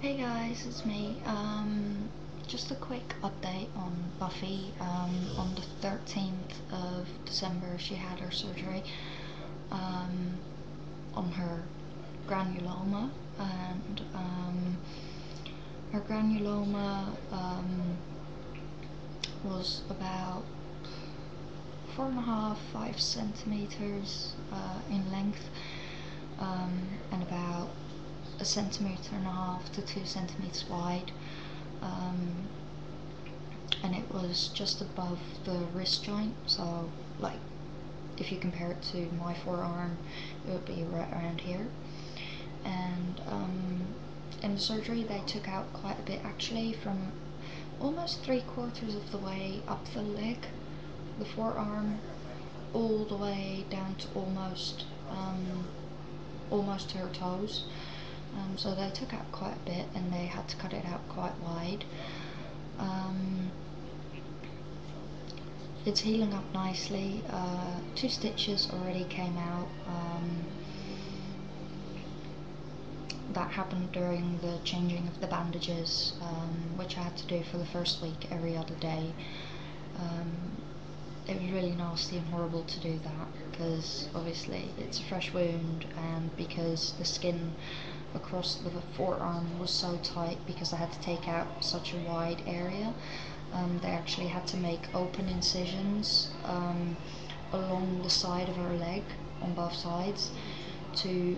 Hey guys, it's me. Just a quick update on Buffy. On the 13th of December, she had her surgery on her granuloma, and her granuloma was about 4.5–5 centimeters in length, and about a centimeter and a half to 2 centimeters wide, and it was just above the wrist joint. So, like, if you compare it to my forearm, it would be right around here. And in the surgery, they took out quite a bit actually, from almost 3/4 of the way up the leg, the forearm, all the way down to almost to her toes. So they took out quite a bit, and they had to cut it out quite wide. It's healing up nicely. 2 stitches already came out. That happened during the changing of the bandages, which I had to do for the first week every other day. It was really nasty and horrible to do that, because obviously it's a fresh wound, and because the skin across the forearm was so tight, because I had to take out such a wide area, they actually had to make open incisions along the side of her leg on both sides to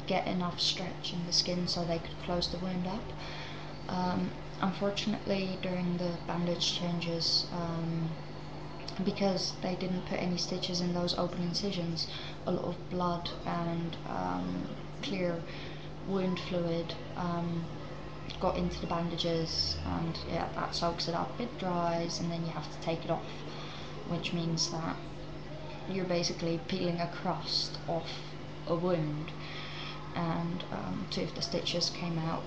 get enough stretch in the skin so they could close the wound up. Unfortunately, during the bandage changes, because they didn't put any stitches in those open incisions, a lot of blood and clear wound fluid got into the bandages, and yeah, that soaks it up, it dries, and then you have to take it off, which means that you're basically peeling a crust off a wound. And 2 of the stitches came out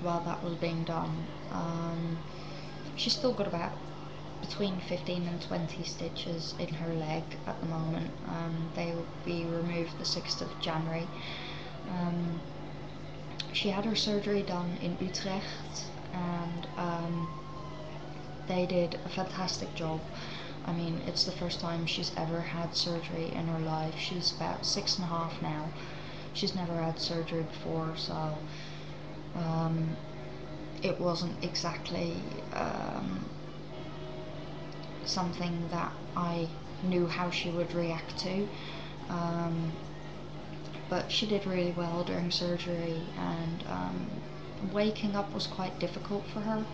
while that was being done. She's still got about between 15 and 20 stitches in her leg at the moment. They will be removed the 6th of January. She had her surgery done in Utrecht, and they did a fantastic job. I mean, it's the first time she's ever had surgery in her life. She's about 6.5 now. She's never had surgery before, so it wasn't exactly something that I knew how she would react to. But she did really well during surgery, and waking up was quite difficult for her.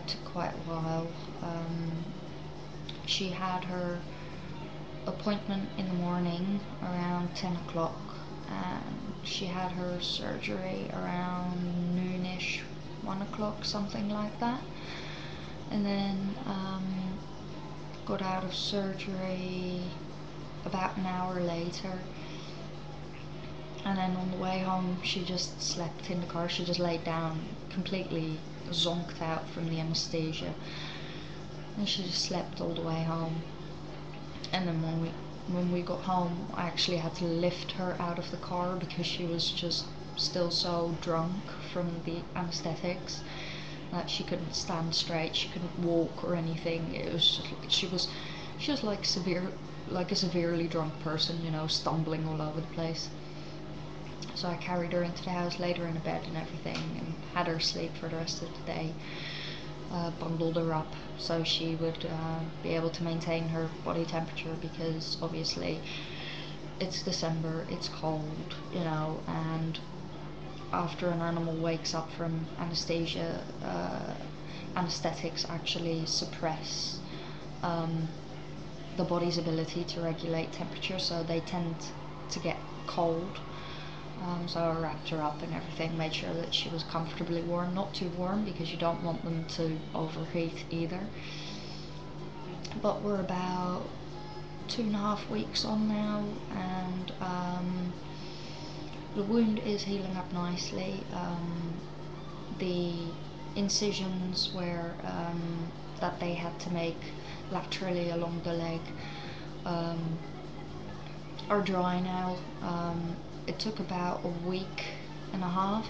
Took quite a while. She had her appointment in the morning around 10 o'clock, and she had her surgery around noonish, 1 o'clock, something like that. And then got out of surgery about an hour later, and then on the way home she just slept in the car. She just laid down, completely zonked out from the anesthesia, and she just slept all the way home. And then when we got home, I actually had to lift her out of the car because she was just still so drunk from the anesthetics that she couldn't stand straight, she couldn't walk or anything. It was just, she was like a severely drunk person, you know, stumbling all over the place. So I carried her into the house, laid her in a bed and everything, and had her sleep for the rest of the day. Bundled her up so she would be able to maintain her body temperature, because obviously it's December, it's cold, you know, and after an animal wakes up from anesthesia, anesthetics actually suppress the body's ability to regulate temperature, so they tend to get cold. So I wrapped her up and everything, made sure that she was comfortably warm, not too warm because you don't want them to overheat either. But we're about 2.5 weeks on now, and the wound is healing up nicely. The incisions where that they had to make laterally along the leg are dry now. It took about a week and a half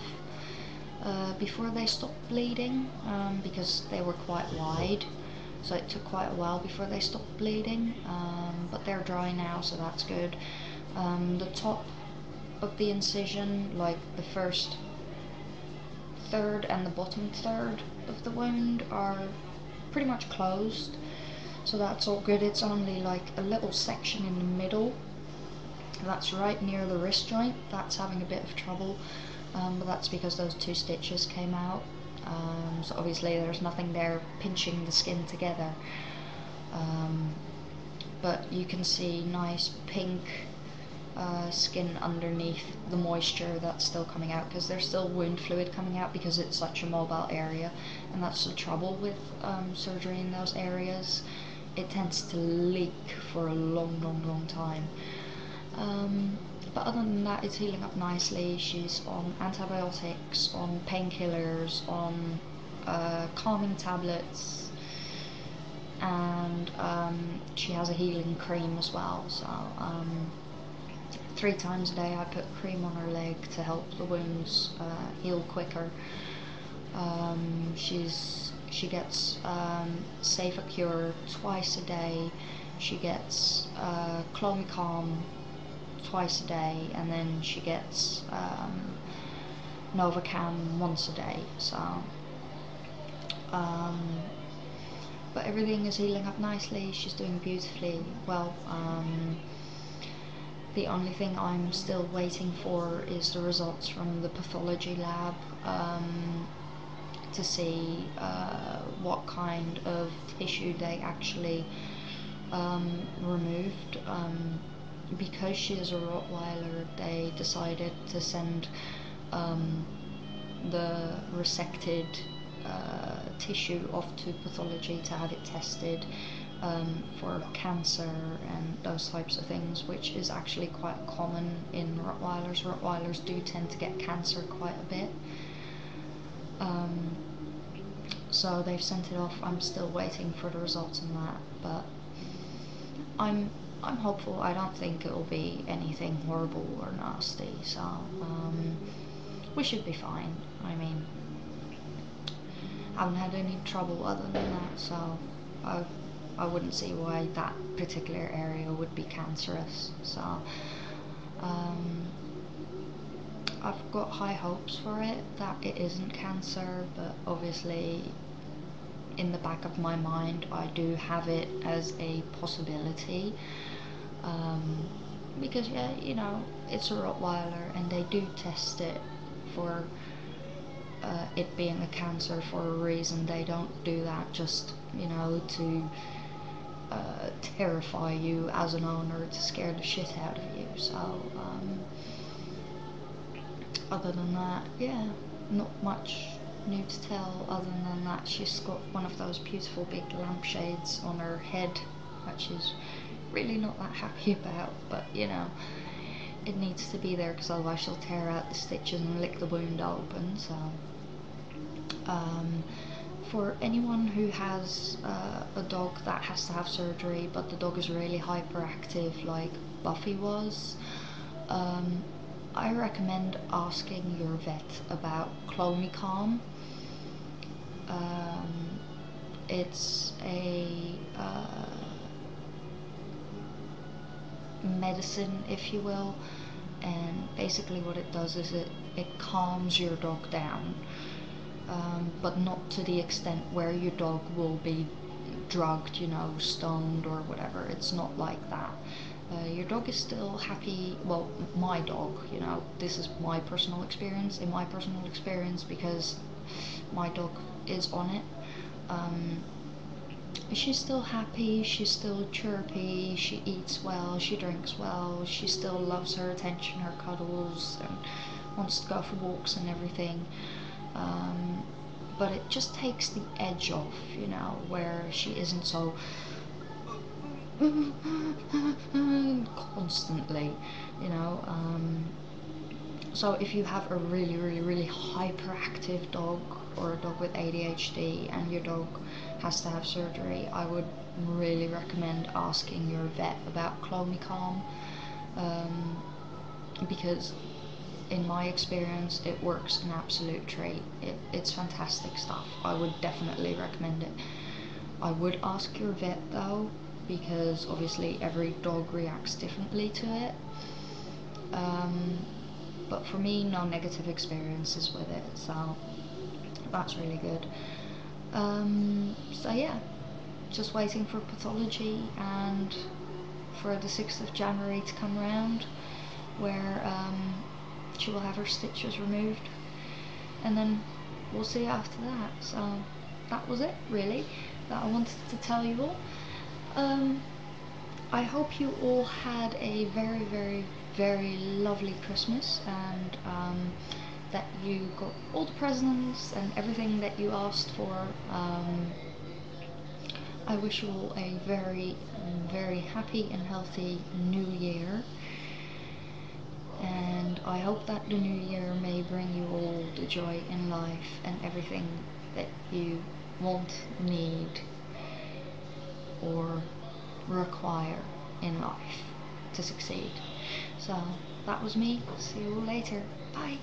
before they stopped bleeding, because they were quite wide, so it took quite a while before they stopped bleeding, but they're dry now, so that's good. The top of the incision, like the first third and the bottom third of the wound, are pretty much closed, so that's all good. It's only like a little section in the middle that's right near the wrist joint that's having a bit of trouble, but that's because those 2 stitches came out, so obviously there's nothing there pinching the skin together, but you can see nice pink skin underneath the moisture that's still coming out, because there's still wound fluid coming out because it's such a mobile area, and that's the trouble with surgery in those areas. It tends to leak for a long time. But other than that, it's healing up nicely. She's on antibiotics, on painkillers, on calming tablets, and she has a healing cream as well, so 3 times a day I put cream on her leg to help the wounds heal quicker. She gets Safer Cure twice a day. She gets Clomicalm twice a day, and then she gets Novacam once a day. So, but everything is healing up nicely. She's doing beautifully well. The only thing I'm still waiting for is the results from the pathology lab, to see what kind of tissue they actually removed. Because she is a Rottweiler, they decided to send the resected tissue off to pathology to have it tested for cancer and those types of things, which is actually quite common in Rottweilers. Rottweilers do tend to get cancer quite a bit. So they've sent it off. I'm still waiting for the results on that, but I'm hopeful. I don't think it'll be anything horrible or nasty, so we should be fine. I mean, I haven't had any trouble other than that, so I wouldn't see why that particular area would be cancerous. So I've got high hopes for it that it isn't cancer, but obviously in the back of my mind I do have it as a possibility, because yeah, you know, it's a Rottweiler and they do test it for it being a cancer for a reason. They don't do that just, you know, to terrify you as an owner, to scare the shit out of you. So other than that, yeah, not much new to tell. Other than that, she's got one of those beautiful big lampshades on her head, which is really not that happy about, but you know, it needs to be there because otherwise she'll tear out the stitches and lick the wound open. So for anyone who has a dog that has to have surgery, but the dog is really hyperactive like Buffy was, I recommend asking your vet about Clomicalm. It's a medicine, if you will, and basically what it does is it calms your dog down, but not to the extent where your dog will be drugged, you know, stoned or whatever. It's not like that. Your dog is still happy. Well, my dog, you know, this is my personal experience. In my personal experience, because my dog is on it, she's still happy, she's still chirpy, she eats well, she drinks well, she still loves her attention, her cuddles, and wants to go for walks and everything. But it just takes the edge off, you know, where she isn't so constantly, you know. So if you have a really hyperactive dog, or a dog with ADHD, and your dog has to have surgery, I would really recommend asking your vet about Clomicalm, because in my experience, it works an absolute treat. It's fantastic stuff. I would definitely recommend it. I would ask your vet though, because obviously every dog reacts differently to it. But for me, no negative experiences with it, so that's really good. So yeah, just waiting for pathology and for the 6th of January to come around, where she will have her stitches removed, and then we'll see after that. So that was it really that I wanted to tell you all. I hope you all had a very, very, very lovely Christmas, and that you got all the presents and everything that you asked for. I wish you all a very, very happy and healthy new year, and I hope that the new year may bring you all the joy in life and everything that you want, need, or require in life to succeed. So that was me. See you all later. Bye.